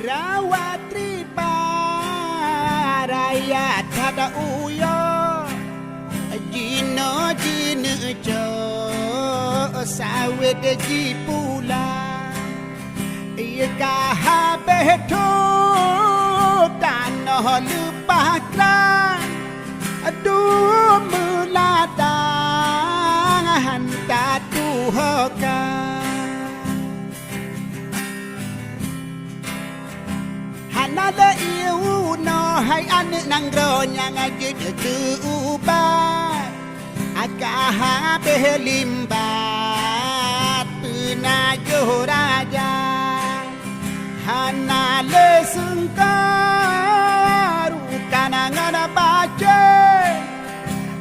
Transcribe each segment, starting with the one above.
Rawatri paraya tada uyo Jino jino jo sawit jipula Ia kahabeto tanah lupakran Aduh meladang hantar tuhokan Hanada iu no hai ane nang ronya ngajud ubat Akahabe limbat penajo raja Hanale sengkaru kanangan baca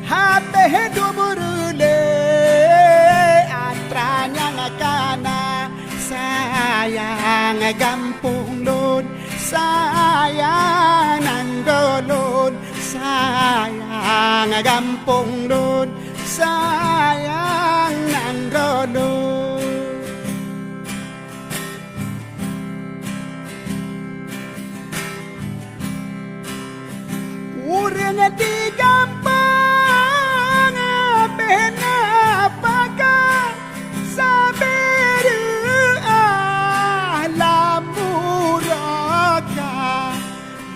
Habe duburule atranya ngakana sayang gampung lun sayang nanggolun sayang gampung lun sayang nanggolun Urang di gampang bena pakai saberu alamuraka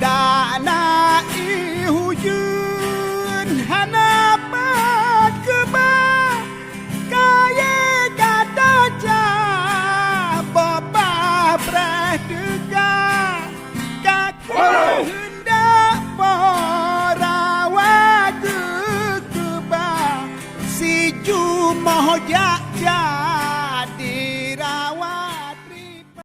dana ihujun hanapat keba kaya kadaja bapa bradega kakak hendak moja